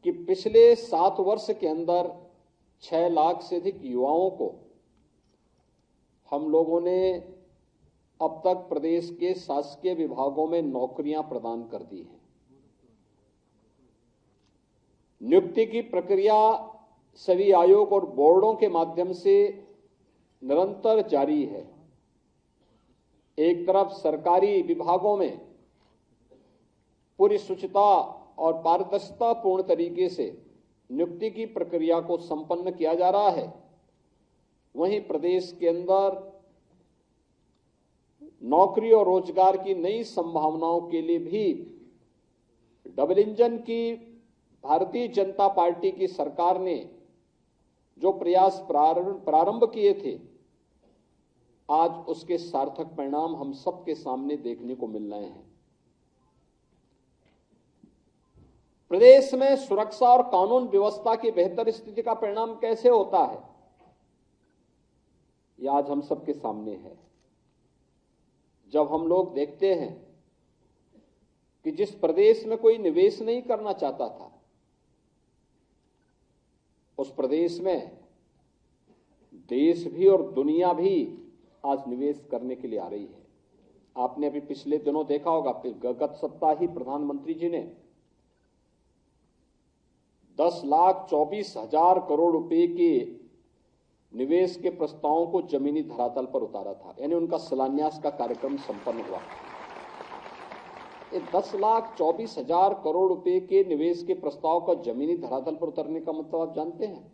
कि पिछले 7 वर्ष के अंदर 6 लाख से अधिक युवाओं को हम लोगों ने अब तक प्रदेश के शासकीय विभागों में नौकरियां प्रदान कर दी हैं। नियुक्ति की प्रक्रिया सभी आयोग और बोर्डों के माध्यम से निरंतर जारी है। एक तरफ सरकारी विभागों में पूरी शुचिता और पारदर्शिता पूर्ण तरीके से नियुक्ति की प्रक्रिया को संपन्न किया जा रहा है, वहीं प्रदेश के अंदर नौकरी और रोजगार की नई संभावनाओं के लिए भी डबल इंजन की भारतीय जनता पार्टी की सरकार ने जो प्रयास प्रारंभ किए थे, आज उसके सार्थक परिणाम हम सबके सामने देखने को मिल रहे हैं। प्रदेश में सुरक्षा और कानून व्यवस्था की बेहतर स्थिति का परिणाम कैसे होता है, यह आज हम सबके सामने है। जब हम लोग देखते हैं कि जिस प्रदेश में कोई निवेश नहीं करना चाहता था, उस प्रदेश में देश भी और दुनिया भी आज निवेश करने के लिए आ रही है। आपने अभी पिछले दिनों देखा होगा, गत सप्ताह ही प्रधानमंत्री जी ने 10,24,000 करोड़ रुपए के निवेश के प्रस्तावों को जमीनी धरातल पर उतारा था, यानी उनका शिलान्यास का कार्यक्रम संपन्न हुआ। 10,24,000 करोड़ रुपए के निवेश के प्रस्ताव का जमीनी धरातल पर उतरने का मतलब आप जानते हैं,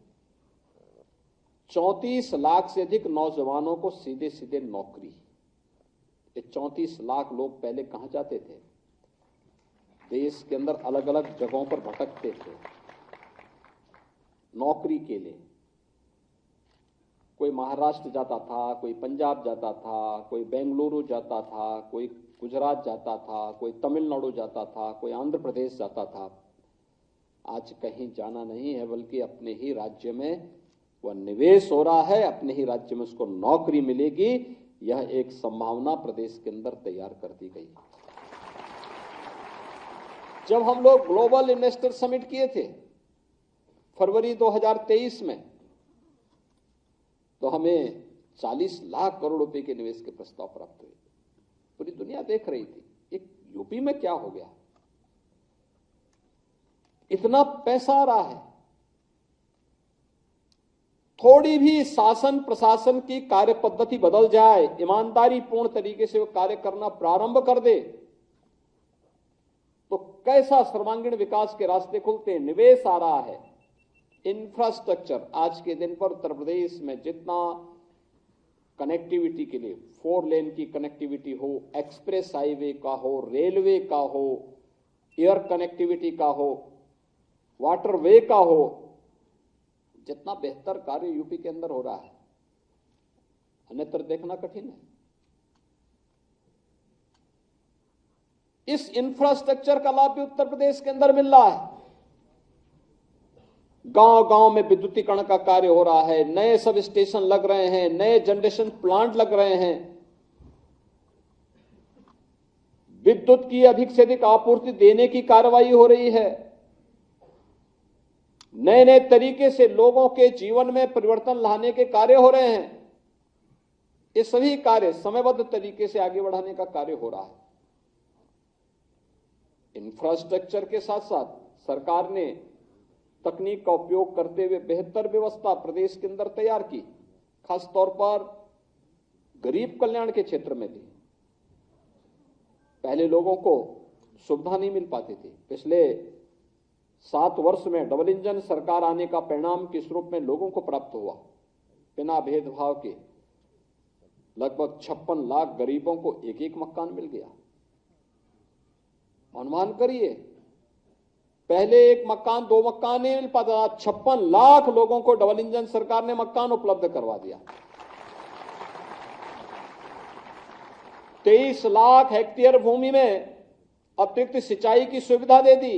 34 लाख से अधिक नौजवानों को सीधे सीधे नौकरी। ये 34 लाख लोग पहले कहां जाते थे? देश के अंदर अलग अलग जगहों पर भटकते थे नौकरी के लिए। कोई महाराष्ट्र जाता था, कोई पंजाब जाता था, कोई बेंगलुरु जाता था, कोई गुजरात जाता था, कोई तमिलनाडु जाता था, कोई आंध्र प्रदेश जाता था। आज कहीं जाना नहीं है, बल्कि अपने ही राज्य में वह निवेश हो रहा है, अपने ही राज्य में उसको नौकरी मिलेगी। यह एक संभावना प्रदेश के अंदर तैयार कर दी गई। जब हम लोग ग्लोबल इन्वेस्टर समिट किए थे फरवरी 2023 में, तो हमें 40 लाख करोड़ रुपए के निवेश के प्रस्ताव प्राप्त हुए। पूरी दुनिया देख रही थी एक यूपी में क्या हो गया, इतना पैसा आ रहा है। थोड़ी भी शासन प्रशासन की कार्य पद्धति बदल जाए, ईमानदारी पूर्ण तरीके से वो कार्य करना प्रारंभ कर दे, तो कैसा सर्वांगीण विकास के रास्ते खुलते हैं। निवेश आ रहा है, इंफ्रास्ट्रक्चर। आज के दिन पर उत्तर प्रदेश में जितना कनेक्टिविटी के लिए 4 लेन की कनेक्टिविटी हो, एक्सप्रेस हाईवे का हो, रेलवे का हो, एयर कनेक्टिविटी का हो, वाटरवे का हो, जितना बेहतर कार्य यूपी के अंदर हो रहा है, अन्यत्र देखना कठिन है। इस इंफ्रास्ट्रक्चर का लाभ भी उत्तर प्रदेश के अंदर मिल रहा है। गांव गांव में विद्युतीकरण का कार्य हो रहा है, नए सब स्टेशन लग रहे हैं, नए जनरेशन प्लांट लग रहे हैं, विद्युत की अधिक से अधिक आपूर्ति देने की कार्रवाई हो रही है, नए नए तरीके से लोगों के जीवन में परिवर्तन लाने के कार्य हो रहे हैं। ये सभी कार्य समयबद्ध तरीके से आगे बढ़ाने का कार्य हो रहा है। इंफ्रास्ट्रक्चर के साथ साथ सरकार ने तकनीक का उपयोग करते हुए बेहतर व्यवस्था प्रदेश के अंदर तैयार की, खासतौर पर गरीब कल्याण के क्षेत्र में भी। पहले लोगों को सुविधा नहीं मिल पाती थी। पिछले 7 वर्ष में डबल इंजन सरकार आने का परिणाम किस रूप में लोगों को प्राप्त हुआ? बिना भेदभाव के लगभग 56 लाख गरीबों को एक एक मकान मिल गया। अनुमान करिए, पहले 1 मकान 2 मकान नहीं मिल पाता, 56 लाख लोगों को डबल इंजन सरकार ने मकान उपलब्ध करवा दिया। 23 लाख हेक्टेयर भूमि में अतिरिक्त सिंचाई की सुविधा दे दी।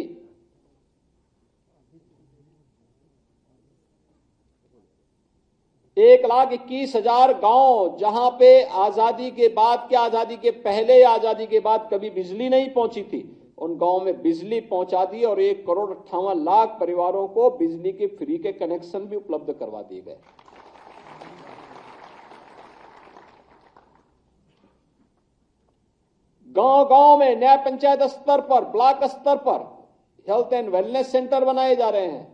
एक 1,21,000 गांव, जहां पे आजादी के बाद क्या, आजादी के पहले या आजादी के बाद कभी बिजली नहीं पहुंची थी, उन गांव में बिजली पहुंचा दी और 1,58,00,000 परिवारों को बिजली के फ्री के कनेक्शन भी उपलब्ध करवा दिए गए। गांव गांव में न्याय पंचायत स्तर पर, ब्लॉक स्तर पर हेल्थ एंड वेलनेस सेंटर बनाए जा रहे हैं।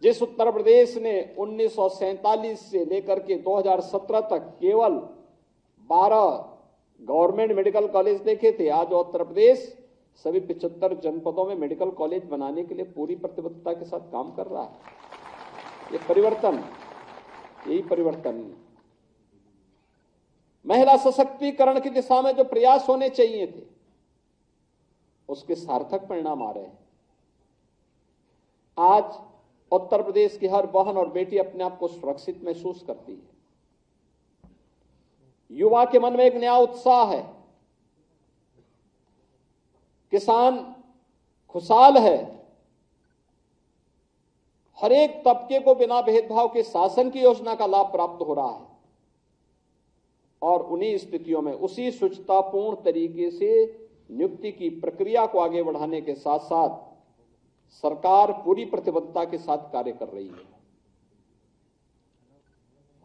जिस उत्तर प्रदेश ने 1947 से लेकर के 2017 तक केवल 12 गवर्नमेंट मेडिकल कॉलेज देखे थे, आज उत्तर प्रदेश सभी 75 जनपदों में मेडिकल कॉलेज बनाने के लिए पूरी प्रतिबद्धता के साथ काम कर रहा है। ये परिवर्तन, यही परिवर्तन। महिला सशक्तिकरण की दिशा में जो प्रयास होने चाहिए थे, उसके सार्थक परिणाम आ रहे हैं। आज उत्तर प्रदेश की हर बहन और बेटी अपने आप को सुरक्षित महसूस करती है। युवा के मन में एक नया उत्साह है। किसान खुशहाल है। हर एक तबके को बिना भेदभाव के शासन की योजना का लाभ प्राप्त हो रहा है और उन्हीं स्थितियों में उसी शुचितापूर्ण तरीके से नियुक्ति की प्रक्रिया को आगे बढ़ाने के साथ साथ सरकार पूरी प्रतिबद्धता के साथ कार्य कर रही है।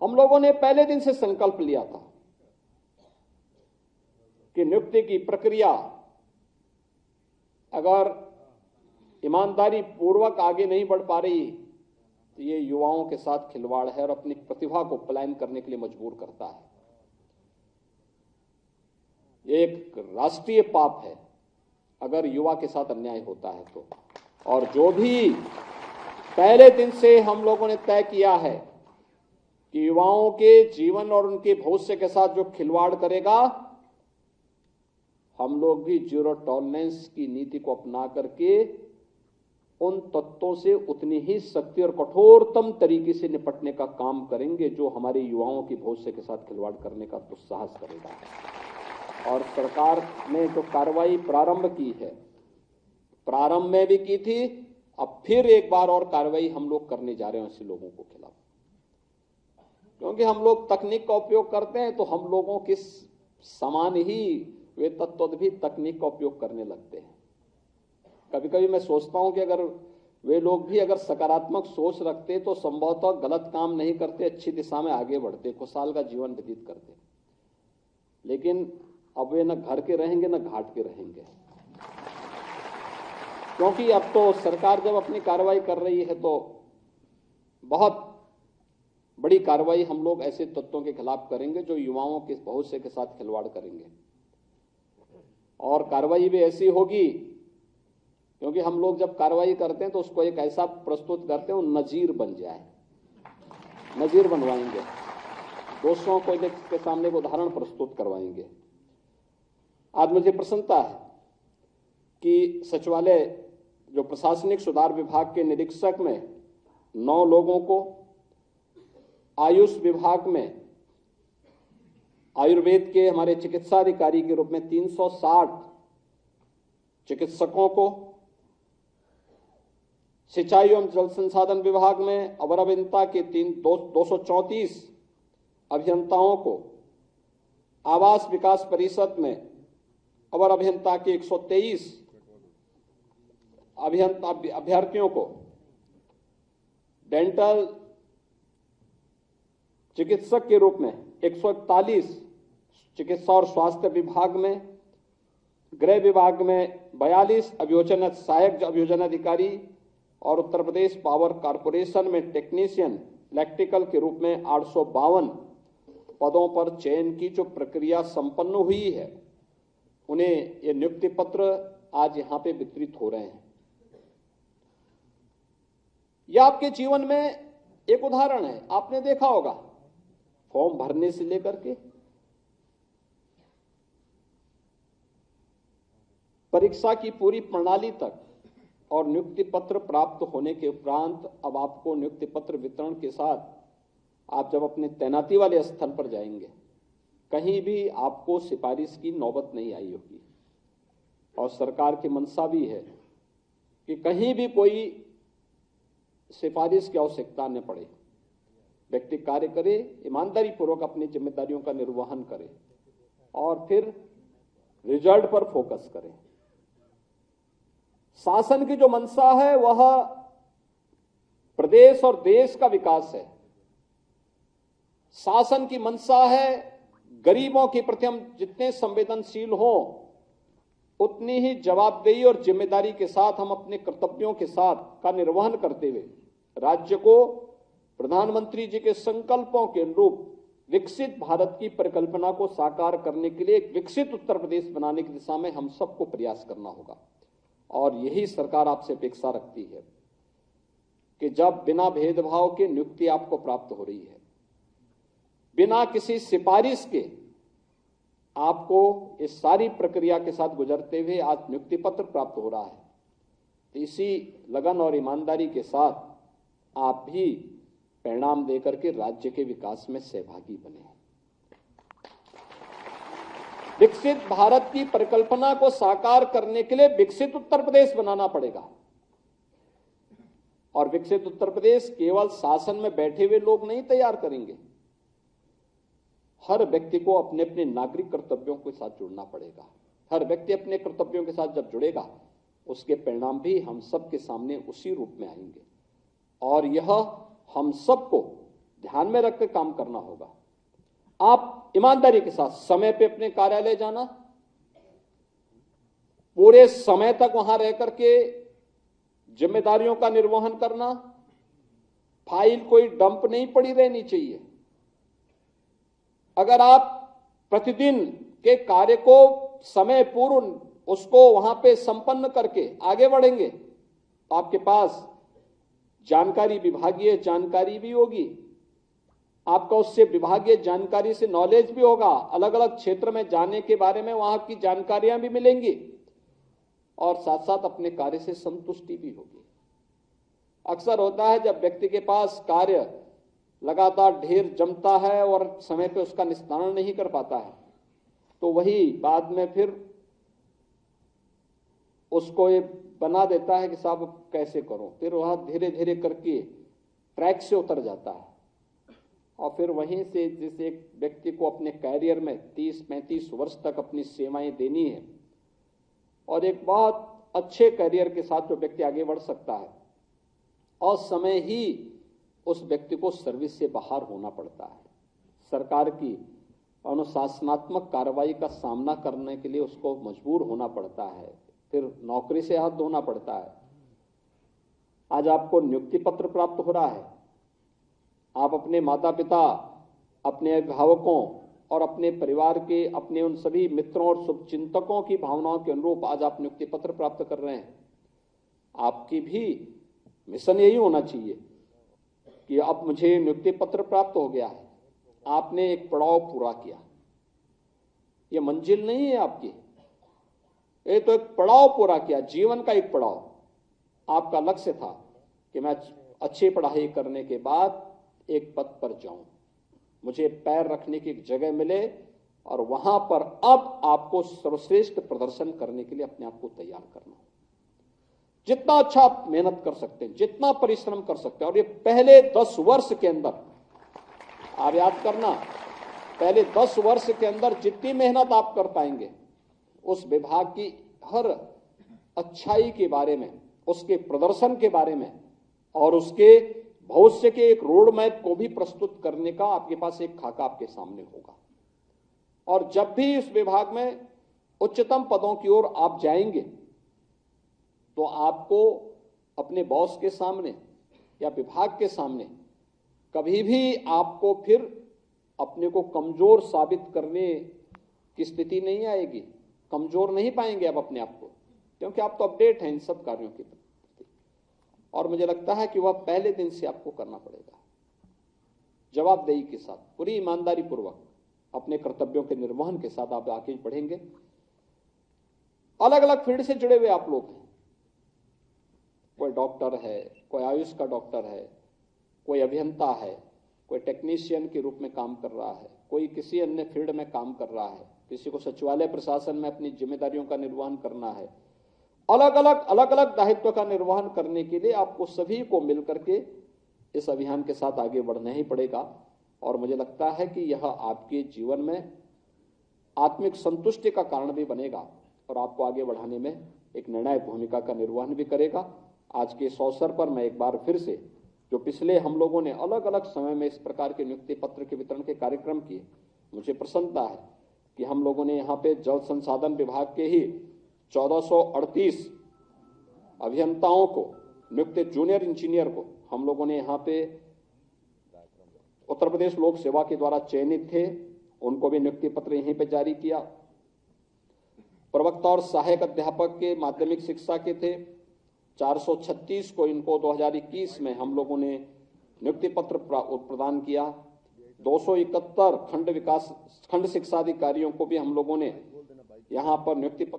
हम लोगों ने पहले दिन से संकल्प लिया था कि नियुक्ति की प्रक्रिया अगर ईमानदारी पूर्वक आगे नहीं बढ़ पा रही तो ये युवाओं के साथ खिलवाड़ है और अपनी प्रतिभा को पलायन करने के लिए मजबूर करता है। ये एक राष्ट्रीय पाप है अगर युवा के साथ अन्याय होता है तो। और जो भी पहले दिन से हम लोगों ने तय किया है कि युवाओं के जीवन और उनके भविष्य के साथ जो खिलवाड़ करेगा, हम लोग भी जीरो टॉलरेंस की नीति को अपना करके उन तत्वों से उतनी ही सख्ती और कठोरतम तरीके से निपटने का काम करेंगे जो हमारे युवाओं के भविष्य के साथ खिलवाड़ करने का दुस्साहस करेगा। और सरकार ने जो कार्रवाई प्रारंभ की है, प्रारंभ में भी की थी, अब फिर एक बार और कार्रवाई हम लोग करने जा रहे हैं ऐसे लोगों को खिलाफ। क्योंकि हम लोग तकनीक का उपयोग करते हैं तो हम लोगों के समान ही वे तत्व भी तकनीक का उपयोग करने लगते हैं। कभी कभी मैं सोचता हूं कि अगर वे लोग भी अगर सकारात्मक सोच रखते तो संभवतः गलत काम नहीं करते, अच्छी दिशा में आगे बढ़ते, खुशहाल का जीवन व्यतीत करते। लेकिन अब वे न घर के रहेंगे न घाट के रहेंगे, क्योंकि अब तो सरकार जब अपनी कार्रवाई कर रही है तो बहुत बड़ी कार्रवाई हम लोग ऐसे तत्वों के खिलाफ करेंगे जो युवाओं के भविष्य के साथ खिलवाड़ करेंगे। और कार्रवाई भी ऐसी होगी, क्योंकि हम लोग जब कार्रवाई करते हैं तो उसको एक ऐसा प्रस्तुत करते हैं वो नजीर बन जाए, नजीर बनवाएंगे, दोषियों को के सामने एक उदाहरण प्रस्तुत करवाएंगे। आज मुझे प्रसन्नता है कि सचिवालय जो प्रशासनिक सुधार विभाग के निरीक्षक में 9 लोगों को, आयुष विभाग में आयुर्वेद के हमारे चिकित्सा अधिकारी के रूप में 360 चिकित्सकों को, सिंचाई एवं जल संसाधन विभाग में अवर अभियंता के 234 अभियंताओं को, आवास विकास परिषद में अवर अभियंता के 123 अभ्यर्थियों को, डेंटल चिकित्सक के रूप में 141 चिकित्सा और स्वास्थ्य विभाग में, गृह विभाग में 42 अभियोजन सहायक अभियोजन अधिकारी और उत्तर प्रदेश पावर कॉरपोरेशन में टेक्नीशियन इलेक्ट्रिकल के रूप में 852 पदों पर चयन की जो प्रक्रिया संपन्न हुई है, उन्हें ये नियुक्ति पत्र आज यहां पे वितरित हो रहे हैं। यह आपके जीवन में एक उदाहरण है। आपने देखा होगा फॉर्म भरने से लेकर के परीक्षा की पूरी प्रणाली तक और नियुक्ति पत्र प्राप्त होने के उपरांत अब आपको नियुक्ति पत्र वितरण के साथ आप जब अपने तैनाती वाले स्थल पर जाएंगे, कहीं भी आपको सिफारिश की नौबत नहीं आई होगी। और सरकार की मंशा भी है कि कहीं भी कोई सिफारिश की आवश्यकता न पड़े, व्यक्ति कार्य करे, ईमानदारी पूर्वक अपनी जिम्मेदारियों का निर्वहन करे और फिर रिजल्ट पर फोकस करें। शासन की जो मंशा है वह प्रदेश और देश का विकास है। शासन की मंशा है गरीबों के प्रति हम जितने संवेदनशील हों उतनी ही जवाबदेही और जिम्मेदारी के साथ हम अपने कर्तव्यों के साथ का निर्वहन करते हुए राज्य को प्रधानमंत्री जी के संकल्पों के अनुरूप विकसित भारत की परिकल्पना को साकार करने के लिए एक विकसित उत्तर प्रदेश बनाने की दिशा में हम सबको प्रयास करना होगा। और यही सरकार आपसे अपेक्षा रखती है कि जब बिना भेदभाव के नियुक्ति आपको प्राप्त हो रही है, बिना किसी सिफारिश के आपको इस सारी प्रक्रिया के साथ गुजरते हुए आज नियुक्ति पत्र प्राप्त हो रहा है, तो इसी लगन और ईमानदारी के साथ आप भी परिणाम देकर के राज्य के विकास में सहभागी बने। विकसित भारत की परिकल्पना को साकार करने के लिए विकसित उत्तर प्रदेश बनाना पड़ेगा। और विकसित उत्तर प्रदेश केवल शासन में बैठे हुए लोग नहीं तैयार करेंगे, हर व्यक्ति को अपने अपने नागरिक कर्तव्यों के साथ जुड़ना पड़ेगा। हर व्यक्ति अपने कर्तव्यों के साथ जब जुड़ेगा उसके परिणाम भी हम सबके सामने उसी रूप में आएंगे। और यह हम सबको ध्यान में रखकर काम करना होगा। आप ईमानदारी के साथ समय पे अपने कार्यालय जाना, पूरे समय तक वहां रह करके जिम्मेदारियों का निर्वहन करना, फाइल कोई डंप नहीं पड़ी रहनी चाहिए। अगर आप प्रतिदिन के कार्य को समय पूर्व उसको वहां पे संपन्न करके आगे बढ़ेंगे तो आपके पास जानकारी, विभागीय जानकारी भी होगी, आपका उससे विभागीय जानकारी से नॉलेज भी होगा, अलग अलग क्षेत्र में जाने के बारे में वहां की जानकारियां भी मिलेंगी और साथ साथ अपने कार्य से संतुष्टि भी होगी। अक्सर होता है जब व्यक्ति के पास कार्य लगातार ढेर जमता है और समय पे उसका निस्तारण नहीं कर पाता है तो वही बाद में फिर उसको ये बना देता है कि साहब कैसे करो, फिर वह धीरे धीरे करके ट्रैक से उतर जाता है और फिर वहीं से जिस एक व्यक्ति को अपने कैरियर में 30-35 वर्ष तक अपनी सेवाएं देनी है और एक बहुत अच्छे कैरियर के साथ जो व्यक्ति आगे बढ़ सकता है और समय ही उस व्यक्ति को सर्विस से बाहर होना पड़ता है। सरकार की अनुशासनात्मक कार्रवाई का सामना करने के लिए उसको मजबूर होना पड़ता है, फिर नौकरी से हाथ धोना पड़ता है। आज आपको नियुक्ति पत्र प्राप्त हो रहा है, आप अपने माता पिता, अपने अभिभावकों और अपने परिवार के, अपने उन सभी मित्रों और शुभचिंतकों की भावनाओं के अनुरूप आज आप नियुक्ति पत्र प्राप्त कर रहे हैं। आपकी भी मिशन यही होना चाहिए कि अब मुझे नियुक्ति पत्र प्राप्त हो गया है, आपने एक पड़ाव पूरा किया। यह मंजिल नहीं है आपकी, ये तो एक पड़ाव पूरा किया, जीवन का एक पड़ाव। आपका लक्ष्य था कि मैं अच्छी पढ़ाई करने के बाद एक पद पर जाऊं, मुझे पैर रखने की एक जगह मिले और वहां पर अब आपको सर्वश्रेष्ठ प्रदर्शन करने के लिए अपने आप को तैयार करना। जितना अच्छा आप मेहनत कर सकते हैं, जितना परिश्रम कर सकते हैं, और ये पहले 10 वर्ष के अंदर आप याद करना, पहले 10 वर्ष के अंदर जितनी मेहनत आप कर पाएंगे उस विभाग की हर अच्छाई के बारे में, उसके प्रदर्शन के बारे में और उसके भविष्य के एक रोड मैप को भी प्रस्तुत करने का आपके पास एक खाका आपके सामने होगा। और जब भी इस विभाग में उच्चतम पदों की ओर आप जाएंगे तो आपको अपने बॉस के सामने या विभाग के सामने कभी भी आपको फिर अपने को कमजोर साबित करने की स्थिति नहीं आएगी। कमजोर नहीं पाएंगे आप अपने आप को, क्योंकि आप तो अपडेट हैं इन सब कार्यों के प्रति। और मुझे लगता है कि वह पहले दिन से आपको करना पड़ेगा, जवाबदेही के साथ, पूरी ईमानदारी पूर्वक अपने कर्तव्यों के निर्वहन के साथ आप आगे बढ़ेंगे। अलग अलग फील्ड से जुड़े हुए आप लोग हैं, कोई डॉक्टर है, कोई आयुष का डॉक्टर है, कोई अभियंता है, कोई टेक्नीशियन के रूप में काम कर रहा है, कोई किसी अन्य फील्ड में काम कर रहा है, किसी को सचिवालय प्रशासन में अपनी जिम्मेदारियों का निर्वहन करना है। अलग अलग दायित्व का निर्वहन करने के लिए आपको सभी को मिलकर के इस अभियान के साथ आगे बढ़ना ही पड़ेगा। और मुझे लगता है कि यह आपके जीवन में आत्मिक संतुष्टि का कारण भी बनेगा और आपको आगे बढ़ाने में एक निर्णायक भूमिका का निर्वहन भी करेगा। आज के इस अवसर पर मैं एक बार फिर से, जो पिछले हम लोगों ने अलग अलग समय में इस प्रकार के नियुक्ति पत्र के वितरण के कार्यक्रम किए, मुझे प्रसन्नता है कि हम लोगों ने यहाँ पे जल संसाधन विभाग के ही 1438 अभियंताओं को, नियुक्त जूनियर इंजीनियर को हम लोगों ने यहाँ पे उत्तर प्रदेश लोक सेवा के द्वारा चयनित थे, उनको भी नियुक्ति पत्र यहीं पे जारी किया। प्रवक्ता और सहायक अध्यापक के माध्यमिक शिक्षा के थे 436 को, इनको 2021 में हम लोगों ने नियुक्ति पत्र प्रदान किया। 271 खंड शिक्षा अधिकारियों को भी हम लोगों ने यहाँ पर नियुक्ति